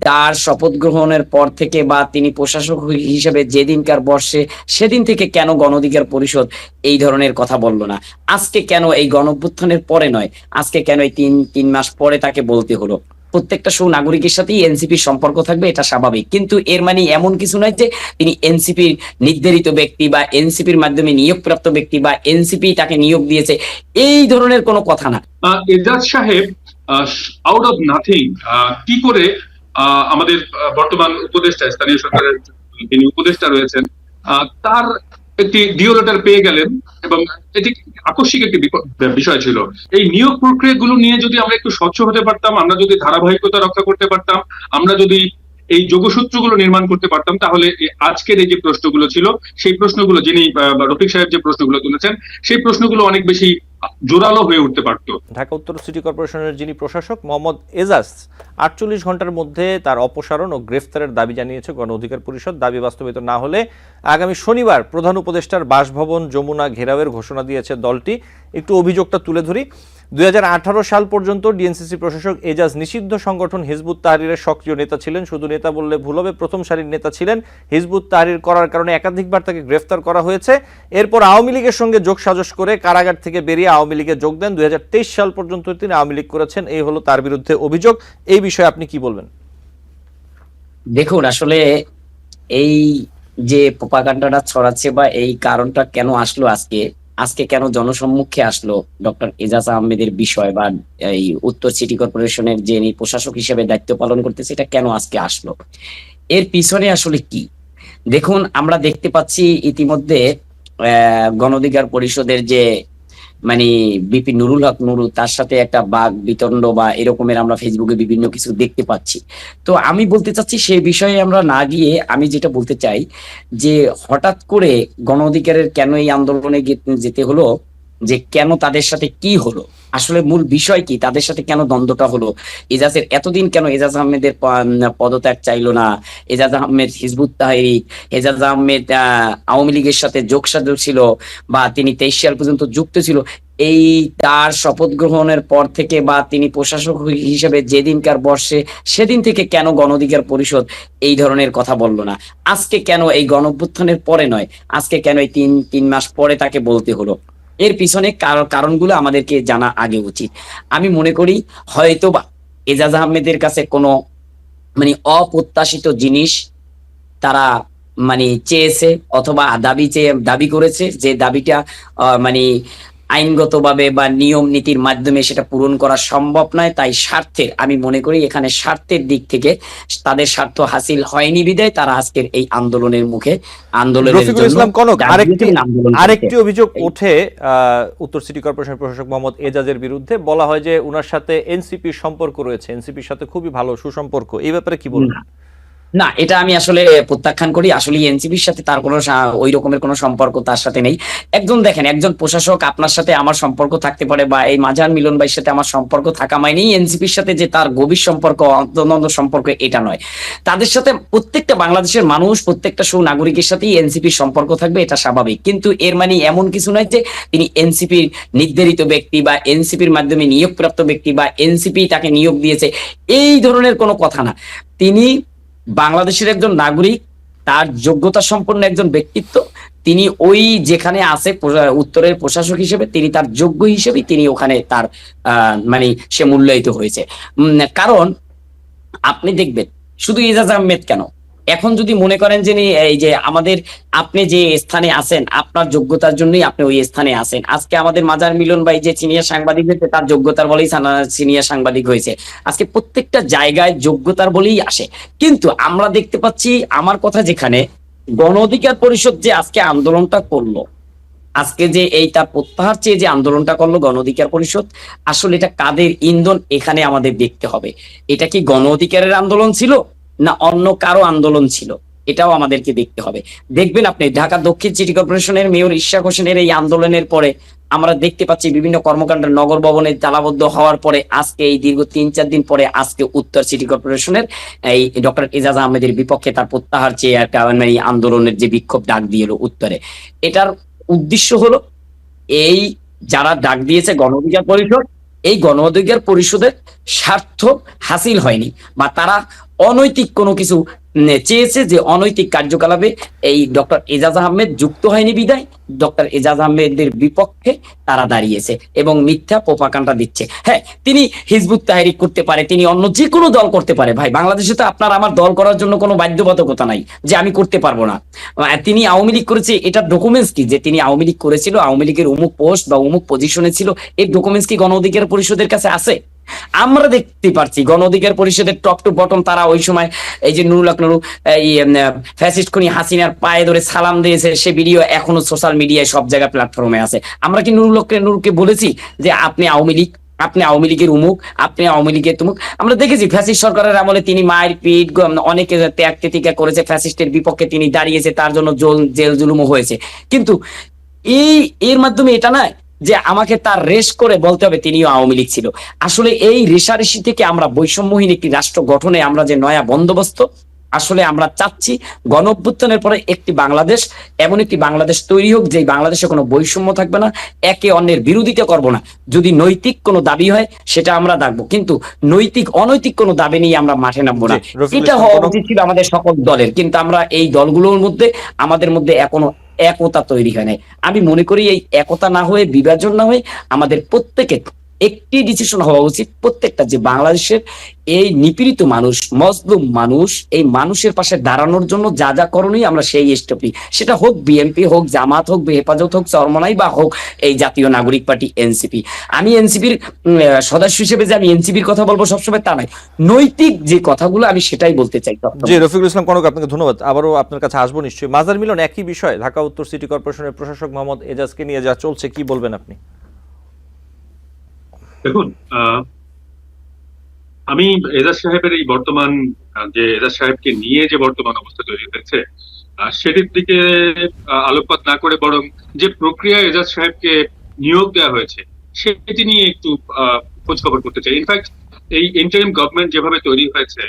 তার শপথ গ্রহণের পর থেকে বা তিনি প্রশাসক হিসেবে যেদিনকার বর্ষে সেদিন থেকে কেন গণ অধিকার পরিষদ এই ধরনের কথা বলল না? আজকে কেন এই গণঅভ্যুত্থানের পরে নয়, আজকে কেন এই ৩ মাস পরে তাকে বলতে হলো? প্রত্যেকটা সুনাগরিকের সাথেই এনসিপির সম্পর্ক থাকবে, এটা স্বাভাবিক। কিন্তু এর মানে এমন কিছু নয় যে তিনি এনসিপির নির্ধারিত ব্যক্তি বা এনসিপির মাধ্যমে নিয়োগপ্রাপ্ত ব্যক্তি বা এনসিপি তাকে নিয়োগ দিয়েছে, এই ধরনের কোনো কথা না। এজাজ সাহেব আউট অফ নাথিং কি করে আমাদের বর্তমান উপদেষ্টা, স্থানীয় সরকারের যিনি উপদেষ্টা রয়েছেন, তার একটি ডিও লেটার পেয়ে গেলেন, এবং এটি আকস্মিক একটি বিষয় ছিল। এই নিয়োগ প্রক্রিয়াগুলো নিয়ে যদি আমরা একটু স্বচ্ছ হতে পারতাম, আমরা যদি ধারাবাহিকতা রক্ষা করতে পারতাম, আমরা যদি এই যোগসূত্রগুলো নির্মাণ করতে পারতাম, তাহলে আজকের এই যে প্রশ্নগুলো ছিল, সেই প্রশ্নগুলো যিনি রফিক সাহেব যে প্রশ্নগুলো তুলেছেন, সেই প্রশ্নগুলো অনেক বেশি জোরালো হয়ে উঠতে পারতো। ঢাকা উত্তর সিটি কর্পোরেশনের যিনি প্রশাসক মোহাম্মদ এজাজ ৪৮ ঘন্টার মধ্যে তার অপসারণ ও গ্রেফতারের দাবি জানিয়েছে গণ অধিকার পরিষদ। দাবি বাস্তবায়িত না হলে আগামী শনিবার প্রধান উপদেষ্টার বাসভবন যমুনা ঘেরাওয়ের ঘোষণা দিয়েছে দলটি। একটু অভিযোগটা তুলে ধরি। ২০১৮ সাল পর্যন্ত ডিএনসিসি প্রশাসক এজাজ নিষিদ্ধ সংগঠন হিজবুত তাহরিরের সক্রিয় নেতা ছিলেন। শুধু নেতা বললে ভুল হবে, প্রথম সারির নেতা ছিলেন। হিজবুত তাহরির করার কারণে একাধিকবার তাকে গ্রেফতার করা হয়েছে। এরপর আওয়ামী লীগের সঙ্গে যোগসাজশ করে কারাগার থেকে বেরিয়ে আওয়ামী লীগে যোগ দেন। ২০২৩ সাল পর্যন্ত তিনি আওয়ামী লীগ করেছেন, এই হলো তার বিরুদ্ধে অভিযোগ। এই বিষয়ে আপনি কি বলবেন? দেখুন, আসলে এই যে প্রোপাগান্ডাটা ছড়াচ্ছে বা এই কারণটা কেন আসলো আজকে কেন জনসম্মুখে আসলো ডক্টর এজাজ আহমেদের বিষয় বা এই উত্তর সিটি কর্পোরেশনের যে প্রশাসক হিসেবে দায়িত্ব পালন করতেছে, এটা কেন আজকে আসলো, এর পিছনে আসলে কি? দেখুন, আমরা দেখতে পাচ্ছি ইতিমধ্যে গণ অধিকার পরিষদের যে মানে বিপি নুরুল হক নুরু, তার সাথে একটা বাক বিতণ্ড বা এরকমের আমরা ফেসবুকে বিভিন্ন কিছু দেখতে পাচ্ছি। তো আমি বলতে চাচ্ছি সেই বিষয়ে আমরা না গিয়ে আমি যেটা বলতে চাই যে হঠাৎ করে গণ অধিকারের কেন এই আন্দোলনে যেতে হলো, যে কেন তাদের সাথে কি হলো, আসলে মূল বিষয় কি, তাদের সাথে কেন দ্বন্দ্বটা হলো, এজাজের এতদিন কেন এজাজ আহমেদের পদত্যাগ চাইলো না, এজাজ আহমেদ হিজবুত তাহরির, এজাজ আহমেদ আওয়ামী লীগের সাথে যোগসাজশ ছিল বা তিনি ২৩ সাল পর্যন্ত যুক্ত ছিল, এই তার শপথ গ্রহণের পর থেকে বা তিনি প্রশাসক হিসেবে যেদিনকার বর্ষে সেদিন থেকে কেন গণ অধিকার পরিষদ এই ধরনের কথা বলল না? আজকে কেন এই গণঅভ্যুত্থানের পরে নয়, আজকে কেন এই ৩ মাস পরে তাকে বলতে হলো? এর পিছনে কারণগুলো আমাদেরকে জানা আগে উচিত। আমি মনে করি হয়তোবা এজাজ আহমেদের কাছে কোনো অপ্রত্যাশিত জিনিস তারা চেয়েছে অথবা দাবি করেছে, যে দাবিটা আইনগতভাবে বা নিয়ম নীতির মাধ্যমে সেটা পূরণ করা সম্ভব নয়। তাই স্বার্থের, আমি মনে করি এখানে স্বার্থের দিক থেকে তাদের স্বার্থ হাসিল হয়নি বিধায় তারা আজকের এই আন্দোলনের মুখে রফিকুল ইসলাম কনক আরেকটি অভিযোগ ওঠে উত্তর সিটি কর্পোরেশনের প্রশাসক মোহাম্মদ এজাজের বিরুদ্ধে। বলা হয় যে উনার সাথে এনসিপির সম্পর্ক রয়েছে, এনসিপির সাথে খুবই ভালো সুসম্পর্ক। এই ব্যাপারে কি বলবেন? না, এটা আমি আসলে প্রত্যাখ্যান করি। আসলে এনসিপির সাথে তার কোনো ওই রকমের কোনো সম্পর্ক তার সাথে নেই। দেখেন, একজন প্রশাসক, আপনার সাথে আমার সম্পর্ক থাকতে পারে বা এই মাজার মিলন ভাইয়ের সাথে আমার সম্পর্ক থাকা মানেই এনসিপির সাথে যে তার গভীর সম্পর্ক, অন্তর্দ্বন্দ্ব সম্পর্ক, এটা নয়। তাদের সাথে প্রত্যেকটা বাংলাদেশের মানুষ, প্রত্যেকটা সুনাগরিকের সাথেই এনসিপির সম্পর্ক থাকবে, এটা স্বাভাবিক। কিন্তু এর মানে এমন কিছু নয় যে তিনি এনসিপির নির্ধারিত ব্যক্তি বা এনসিপির মাধ্যমে নিয়োগপ্রাপ্ত ব্যক্তি বা এনসিপি তাকে নিয়োগ দিয়েছে, এই ধরনের কোনো কথা না। তিনি বাংলাদেশের একজন নাগরিক, তার যোগ্যতা সম্পন্ন একজন ব্যক্তিত্ব। তিনি ওই যেখানে আছে উত্তরের প্রশাসক হিসেবে, তিনি তার যোগ্য হিসেবে তিনি ওখানে তার সে মূল্যায়িত হয়েছে। কারণ আপনি দেখবেন, শুধু এজাজ আহমেদ কেন, এখন যদি মনে করেন যে এই যে আমাদের, আপনি যে স্থানে আছেন আপনার যোগ্যতার জন্যই আপনি ওই স্থানে আছেন। আজকে আমাদের মাজার মিলন ভাই যে সিনিয়র সাংবাদিক হয়েছে, তার যোগ্যতার বলেই সিনিয়র সাংবাদিক হয়েছে। আজকে প্রত্যেকটা জায়গায় যোগ্যতার বলেই আসে। কিন্তু আমরা দেখতে পাচ্ছি, আমার কথা যেখানে, গণ অধিকার পরিষদ যে আজকে আন্দোলনটা করলো, আজকে যে এই তার প্রত্যাহার চেয়ে যে আন্দোলনটা করলো গণ অধিকার পরিষদ, আসলে এটা কাদের ইন্ধন, এখানে আমাদের দেখতে হবে। এটা কি গণ অধিকারের আন্দোলন ছিল না অন্য কারো আন্দোলন ছিল, এটাও আমাদেরকে দেখতে হবে। দেখবেন আপনি, ঢাকা দক্ষিণ সিটি কর্পোরেশনের মেয়র ইশরাক হোসেনের এই আন্দোলনের পরে আমরা দেখতে পাচ্ছি বিভিন্ন কর্মকাণ্ড নগর ভবনে তালাবদ্ধ হওয়ার পরে আজকে এই দীর্ঘ ৩-৪ দিন পরে আজকে উত্তর সিটি কর্পোরেশনের এই ডক্টর এজাজ আহমেদের বিপক্ষে তার প্রত্যাহার চেয়ে একটা আন্দোলনের যে বিক্ষোভ ডাক দিয়ে এলো উত্তরে, এটার উদ্দেশ্য হলো এই যারা ডাক দিয়েছে গণ অধিকার পরিষদ, এই গণ অধিকার পরিষদের স্বার্থ হাসিল হয়নি, বা তারা অনৈতিক কোনো কিছু চেয়েছে, যে অনৈতিক কার্যকলাপে এই ডক্টর এজাজ আহমেদ যুক্ত হয়নি বিদায় ডক্টর এজাজ আহমেদের বিপক্ষে তারা দাঁড়িয়েছে এবং মিথ্যা প্রোপাগান্ডা দিচ্ছে। হ্যাঁ, তিনি হিজবুত তাহরিক করতে পারে, তিনি অন্য যে কোনো দল করতে পারে। ভাই, বাংলাদেশে তো আপনার আমার দল করার জন্য কোনো বাধ্যবাধকতা নাই যে আমি করতে পারবো না। তিনি আওয়ামী লীগ করেছে, এটার ডকুমেন্টস কি যে তিনি আওয়ামী লীগ করেছিল, আওয়ামী লীগের অমুক পোস্ট বা অমুক পজিশনে ছিল, এর ডকুমেন্টস কি গণ অধিকার পরিষদের কাছে আছে? আমরা দেখতে পারছি গণ অধিকার পরিষদের টপ টু বটম তারা ওই সময় এই যে নুরুল হক নুরু এই ফ্যাসিস্ট খুনি হাসিনার পায়ে ধরে সালাম দিয়েছে, সে ভিডিও এখনো সোশ্যাল মিডিয়ায় সব জায়গায় প্ল্যাটফর্মে আছে। আমরা কি নুরুল হক নুরুকে বলেছি যে আপনি আওয়ামী লীগ, আপনি আওয়ামী লীগের উমুক, আপনি আওয়ামী লীগের তুমুক? আমরা দেখেছি ফ্যাসিস্ট সরকারের আমলে তিনি মায়ের পিট অনেকে ত্যাগ তেতিকা করেছে, ফ্যাসিস্টের বিপক্ষে তিনি দাঁড়িয়েছে, তার জন্য জেল জুলুমও হয়েছে। কিন্তু এর মাধ্যমে এটা নয় যে আমাকে তার রেশ করে বলতে হবে তিনিও আওয়ামী লীগ ছিল। আসলে এই রেশারেশি থেকে আমরা বৈষম্যহীন একটি রাষ্ট্র গঠনে আমরা যে নয়া বন্দোবস্ত আসলে আমরা চাচ্ছি, গণ অভ্যুত্থানের পরে একটি বাংলাদেশ, এমন একটি বাংলাদেশ তৈরি হোক যে বাংলাদেশে কোনো বৈষম্য থাকবে না, একে অন্যের বিরোধিতা করব না। যদি নৈতিক কোনো দাবি হয় সেটা আমরা ডাকবো, কিন্তু অনৈতিক কোনো দাবি নিয়ে আমরা মাঠে নামবো না। এটা হওয়া উচিত ছিল আমাদের সকল দলের, কিন্তু আমরা এই দলগুলোর মধ্যে আমাদের মধ্যে এখনো একতা তৈরি হয় নাই। আমি মনে করি এই একতা না হয়ে, বিভাজন না হয়ে আমাদের প্রত্যেকের একটি ডিসিশন হওয়া উচিত, প্রত্যেকটা যে বাংলাদেশের এই নিপীড়িত মানুষ, মজলুম মানুষ, এই মানুষের পাশে দাঁড়ানোর জন্য যা যা করণীয় আমরা সেই স্টেপই, সেটা হোক বিএনপি, হোক জামাত, হোক হেফাজত, হোক চরমনাই, বা হোক এই জাতীয় নাগরিক পার্টি এনসিপি। আমি এনসিপির সদস্য হিসেবে যে আমি এনসিপির কথা বলবো সবসময় তা নয়, নৈতিক যে কথাগুলো আমি সেটাই বলতে চাই। জি, রফিকুল ইসলাম কনক, আপনাকে ধন্যবাদ। আবারও আপনার কাছে আসবো নিশ্চয়ই। মাজার মিলন, একই বিষয়, ঢাকা উত্তর সিটি কর্পোরেশনের প্রশাসক মোহাম্মদ এজাজকে নিয়ে যা চলছে, কি বলবেন আপনি? দেখুন, আমি এজাজ সাহেবের এই বর্তমান যে এজাজ সাহেবকে নিয়ে যে বর্তমান অবস্থা তৈরি হয়েছে সেটির দিকে আলোকপাত না করে বরং যে প্রক্রিয়া এজাজ সাহেবকে নিয়োগ দেওয়া হয়েছে সেটি নিয়ে একটু খোঁজ খবর করতে চাই। ইনফ্যাক্ট এই ইন্টারিম গভর্নমেন্ট যেভাবে তৈরি হয়েছে,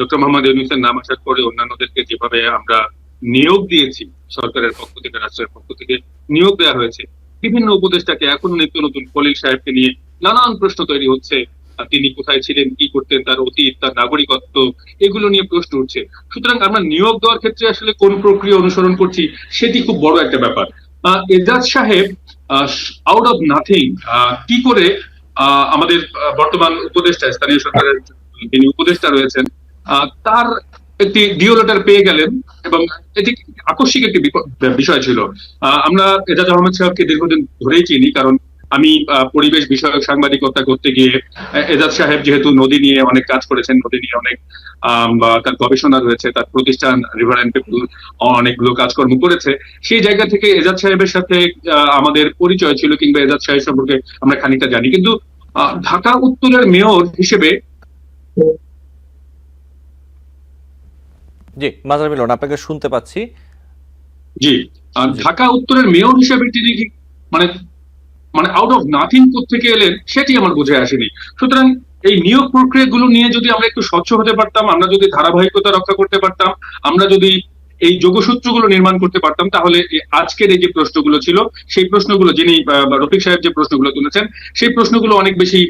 ডক্টর মোহাম্মদ ইউনূসের নাম আসার পরে অন্যান্যদেরকে যেভাবে আমরা নিয়োগ দিয়েছি, সরকারের পক্ষ থেকে, রাষ্ট্রের পক্ষ থেকে নিয়োগ দেওয়া হয়েছে, বিভিন্ন উপদেষ্টাকে, এখন নিত্য নতুন খলিল সাহেবকে নিয়ে নানান প্রশ্ন তৈরি হচ্ছে। তিনি কোথায় ছিলেন, কি করতেন, তার অতীত, তার নাগরিকত্ব, এগুলো নিয়ে প্রশ্ন উঠছে। সুতরাং আমরা নিয়োগ দেওয়ার ক্ষেত্রে আসলে কোন প্রক্রিয়া অনুসরণ করছি সেটি খুব বড় একটা ব্যাপার। এজাজ সাহেব আউট অফ নাথিং কি করে আমাদের বর্তমান উপদেষ্টা, স্থানীয় সরকারের যিনি উপদেষ্টা রয়েছেন, তার একটি ডিও লেটার পেয়ে গেলেন, এবং এটি আকস্মিক একটি বিষয় ছিল। আমরা এজাজ আহমেদ সাহেবকে দীর্ঘদিন ধরেই চিনি, কারণ আমি পরিবেশ বিষয়ক সাংবাদিকতা করতে গিয়ে এজাজ সাহেব যেহেতু নদী নিয়ে অনেক কাজ করেছেন, নদী নিয়ে অনেক তার গবেষণা রয়েছে, তার প্রতিষ্ঠান রিভার এন্ড পিপল অনেকগুলো কাজকর্ম করেছে, সেই জায়গা থেকে এজাজ সাহেবের সাথে আমাদের পরিচয় ছিল, কিংবা এজাজ সাহেব সম্পর্কে আমরা খানিকটা জানি। কিন্তু ঢাকা উত্তরের মেয়র হিসেবে, জি মাজার মিলন, আপনাকে শুনতে পাচ্ছি। জি, ঢাকা উত্তরের মেয়র হিসেবে তিনি মানে মানে আউট অফ নাথিং থেকে এলেন, সেটি আমার বোঝায় আসেনি। সুতরাং এই নিয়োগ প্রক্রিয়াগুলো নিয়ে যদি আমরা একটু স্বচ্ছ হতে পারতাম, আমরা যদি ধারাবাহিকতা রক্ষা করতে পারতাম, আমরা যদি এই যোগসূত্রগুলো নির্মাণ করতে পারতাম, তাহলে আজকের এই যে প্রশ্নগুলো ছিল, সেই প্রশ্নগুলো, যিনি রফিক সাহেব যে প্রশ্নগুলো তুলেছেন, সেই প্রশ্নগুলো অনেক বেশি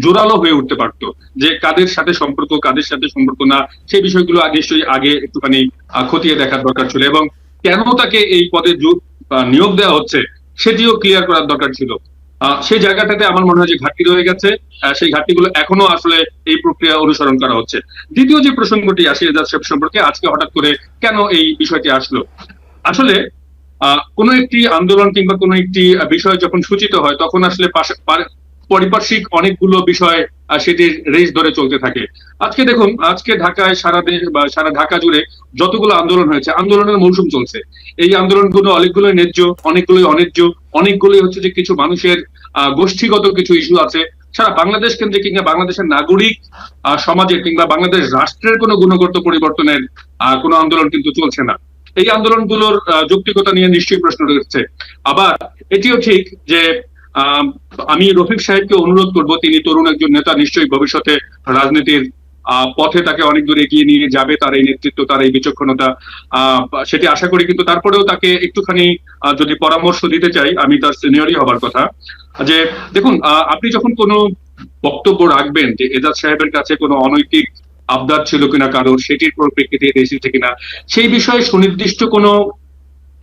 জোরালো হয়ে উঠতে পারতো, যে কাদের সাথে সম্পর্ক, কাদের সাথে সম্পর্ক না, সেই বিষয়গুলো নিশ্চয়ই আগে একটুখানি খতিয়ে দেখার দরকার ছিল, এবং কেন তাকে এই পদে নিয়োগ দেওয়া হচ্ছে সেটিও ক্লিয়ার করার দরকার ছিল। সেই জায়গাটাতে আমার মনে হয় যে ঘাটতি রয়ে গেছে, সেই ঘাটতিগুলো এখনো আসলে এই প্রক্রিয়া অনুসরণ করা হচ্ছে। দ্বিতীয় যে প্রসঙ্গটি আসে এজাজ সাহেব সম্পর্কে, আজকে হঠাৎ করে কেন এই বিষয়টি আসলো? আসলে কোনো একটি আন্দোলন কিংবা কোনো একটি বিষয় যখন সূচিত হয়, তখন আসলে পারিপার্শ্বিক অনেকগুলো বিষয় সেটির রেস ধরে চলতে থাকে। আজকে দেখুন, আজকে ঢাকায় সারা দেশ বা সারা ঢাকা জুড়ে যতগুলো আন্দোলন হয়েছে, আন্দোলনের মৌসুম চলছে। এই আন্দোলনগুলো অনেকগুলোই ন্যায্য, অনেকগুলোই অন্যায্য, অনেকগুলোই হচ্ছে যে কিছু মানুষের গোষ্ঠীগত কিছু ইস্যু আছে। সারা বাংলাদেশ কেন্দ্রে কিংবা বাংলাদেশের নাগরিক সমাজের কিংবা বাংলাদেশ রাষ্ট্রের কোনো গুণগত পরিবর্তনের কোনো আন্দোলন কিন্তু চলছে না। এই আন্দোলনগুলোর যৌক্তিকতা নিয়ে নিশ্চয়ই প্রশ্ন রয়েছে। আবার এটিও ঠিক যে আমি রফিক সাহেবকে অনুরোধ করব, তিনি তরুণ একজন নেতা, নিশ্চয়ই ভবিষ্যতে রাজনীতির পথে তাকে অনেক দূর এগিয়ে নিয়ে যাবে তার এই নেতৃত্ব, তার এই বিচক্ষণতা, সেটি আশা করি। কিন্তু তারপরেও তাকে একটুখানি যদি পরামর্শ দিতে চাই, আমি তার সিনিয়রই হবার কথা, যে দেখুন, আপনি যখন কোনো বক্তব্য রাখবেন যে এজাজ সাহেবের কাছে কোনো অনৈতিক আবদার ছিল কিনা কারো, সেটির পরিপ্রেক্ষিতে এসেছে কিনা, সেই বিষয়ে সুনির্দিষ্ট কোনো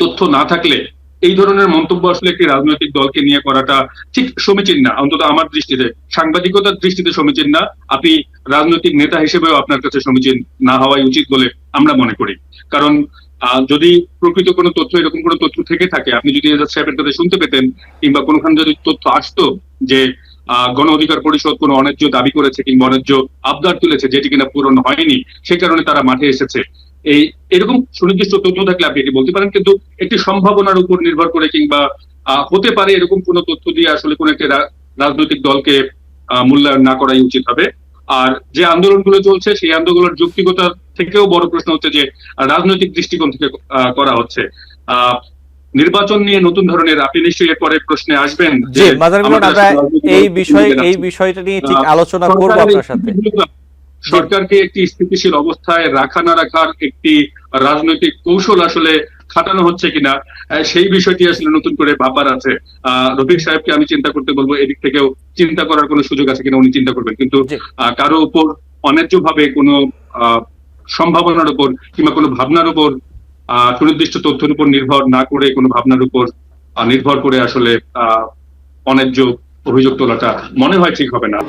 তথ্য না থাকলে এই ধরনের মন্তব্য আসলে একটি রাজনৈতিক দলকে নিয়ে করাটা ঠিক সমীচীন না, অন্তত আমার দৃষ্টিতে, সাংবাদিকতার দৃষ্টিতে সমীচীন না। আপনি রাজনৈতিক নেতা হিসেবেও আপনার কাছে সমীচীন না হওয়াই উচিত বলে আমরা মনে করি। কারণ যদি প্রকৃত কোনো তথ্য, এরকম কোনো তথ্য থেকে থাকে, আপনি যদি এজাজ সাহেবের কাছে শুনতে পেতেন কিংবা কোনোখানে যদি তথ্য আসতো যে গণ অধিকার পরিষদ কোনো অন্যায্য দাবি করেছে কিংবা অন্যায্য আবদার তুলেছে যেটি কিনা পূরণ হয়নি, সে কারণে তারা মাঠে এসেছে, এরকম সুনির্দিষ্ট তথ্য থাকলে আপনি এটি বলতে পারেন। কিন্তু একটি সম্ভাবনার উপর নির্ভর করে কিংবা হতে পারে এরকম কোন তথ্য দিয়ে আসলে কোন একটি রাজনৈতিক দলকে মূল্যায়ন না করাই উচিত হবে। আর যে আন্দোলনগুলো চলছে সেই আন্দোলনের যৌক্তিকতা থেকেও বড় প্রশ্ন হচ্ছে যে রাজনৈতিক দৃষ্টিকোণ থেকে করা হচ্ছে। নির্বাচন নিয়ে নতুন ধরনের, আপনি নিশ্চয়ই এরপরে প্রশ্নে আসবেন জি মাজার মিলন, আমরা এই বিষয়টা নিয়ে ঠিক আলোচনা করব আপনার সাথে। সরকারকে একটি স্থিতিশীল অবস্থায় রাখা না রাখার একটি রাজনৈতিক কৌশল আসলে খাটানো হচ্ছে কিনা, সেই বিষয়টি আসলে নতুন করে ভাবার আছে। রফিক সাহেবকে আমি চিন্তা করতে বলবো, এদিক থেকেও চিন্তা করার কোনো সুযোগ আছে কিনা উনি চিন্তা করবেন। কিন্তু কারো উপর অন্যায্য ভাবে কোনো সম্ভাবনার উপর কিংবা কোনো ভাবনার উপর, সুনির্দিষ্ট তথ্যের উপর নির্ভর না করে কোনো ভাবনার উপর নির্ভর করে আসলে অন্যায্য অভিযোগ তোলাটা মনে হয় ঠিক হবে না।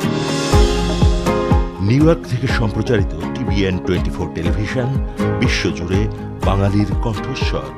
নিউ ইয়র্ক থেকে সম্প্রচারিত TVN 24 টেলিভিশন, বিশ্বজুড়ে বাঙালির কণ্ঠস্বর।